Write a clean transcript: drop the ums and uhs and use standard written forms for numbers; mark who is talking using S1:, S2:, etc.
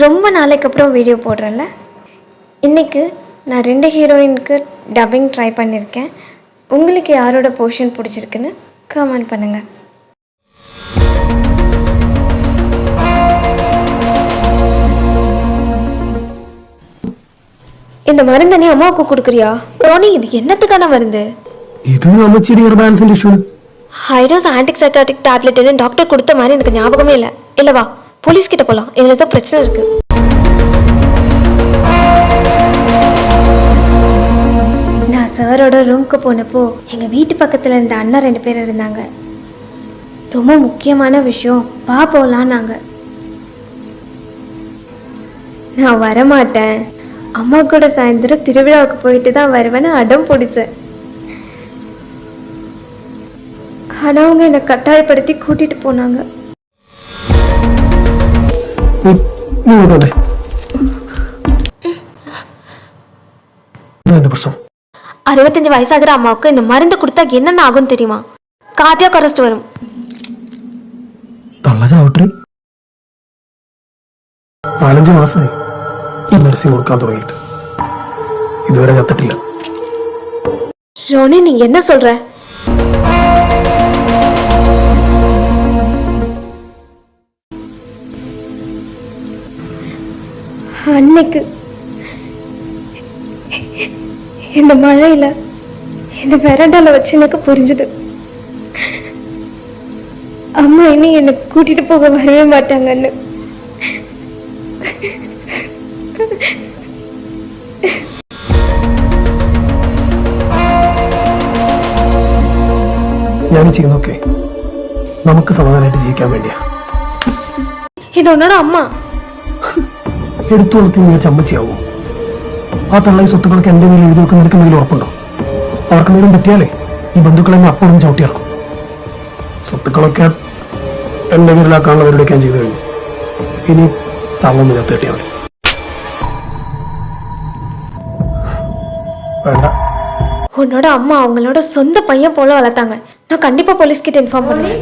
S1: ரொம்ப நாளைக்கு அப்புறம் வீடியோ போடுறேன்ல. இன்றைக்கி நான் 2 ஹீரோயினுக்கு டப்பிங் ட்ரை பண்ணியிருக்கேன். உங்களுக்கு யாரோட போர்ஷன் பிடிச்சிருக்குன்னு கமெண்ட் பண்ணுங்கள். இந்த மருந்து நீ அம்மாவுக்கு கொடுக்குறியா? ரோனி, இது என்னத்துக்கான மருந்து?
S2: இது அம்மச்சிடி ஹெர்பான்ஸ் இஷ்யூ.
S1: ஹைடோஸ் ஆன்டிசைக்காட்டிக் டேப்லெட்னு டாக்டர் கொடுத்த மாதிரி எனக்கு ஞாபகமே இல்லை. இல்லைவா, போலீஸ் கிட்ட போகலாம். இதில் ஏதோ பிரச்சனை இருக்கு. நான் சாரோட ரூம்க்கு போனப்போ எங்கள் வீட்டு பக்கத்தில் இருந்த அண்ணா 2 பேர் இருந்தாங்க. ரொம்ப முக்கியமான விஷயம், வா போகலான்னாங்க. நான் வரமாட்டேன், அம்மா கூட சாயந்தரம் திருவிழாவுக்கு போயிட்டு தான் வருவேன்னு அடம் பிடிச்சேன். ஆனால் அவங்க என்னை கட்டாயப்படுத்தி கூட்டிட்டு போனாங்க. 65 வயசாகிற அம்மாவுக்கு இந்த மருந்து கொடுத்தா என்னென்ன ஆகும் தெரியுமா? கார்டியாக் அரெஸ்ட் வரும்.
S2: തള്ളചാവട്ടെ 4-5 മാസമായി ഈ മെഡിസിൻ കൊടുക്കാൻ തുടങ്ങിയിട്ട് ഇതുവരെ ചത്തിട്ടില്ല.
S1: ரோனி, நீ என்ன சொல்ற? அன்னைக்கு இந்த மழையில இந்த வெரண்டால வச்சு எனக்கு புரிஞ்சுது, அம்மா இனி என்னை கூட்டிட்டு போக வரவே மாட்டாங்கன்னு.
S2: ഞാൻ ചെയ്യുന്നൊക്കെ നമുക്ക് സമാധാനമായിട്ട് ജീവിക്കാൻ വേണ്ടിയാ.
S1: ഇത് ഉന്നോட അമ്മ
S2: എടുത്തു വളർത്തി വിചാരിച്ച അമ്മച്ചിയാവോ? ആ തള്ളി സ്വത്തുക്കളൊക്കെ എന്റെ മേലെ എഴുതി വെക്കുന്ന നിനക്ക് എന്തെങ്കിലും ഉറപ്പുണ്ടോ? അവർക്ക് നേരം പറ്റിയാലേ ഈ ബന്ധുക്കളെ അപ്പോഴും ചവിട്ടിയിറക്കും. സ്വത്തുക്കളൊക്കെ എന്റെ പേരിലാക്കാനുള്ളവരുടെയൊക്കെ ഞാൻ ചെയ്തു കഴിഞ്ഞു. ഇനി തള്ളൊന്ന് ചത്ത് കെട്ടിയാൽ മതി. വേണ്ട,
S1: உன்னோட அம்மா அவங்களோட சொந்த பையன் போல வளர்த்தாங்க. நான் கண்டிப்பா போலீஸ் கிட்ட இன்ஃபார்ம் பண்ணுவேன்.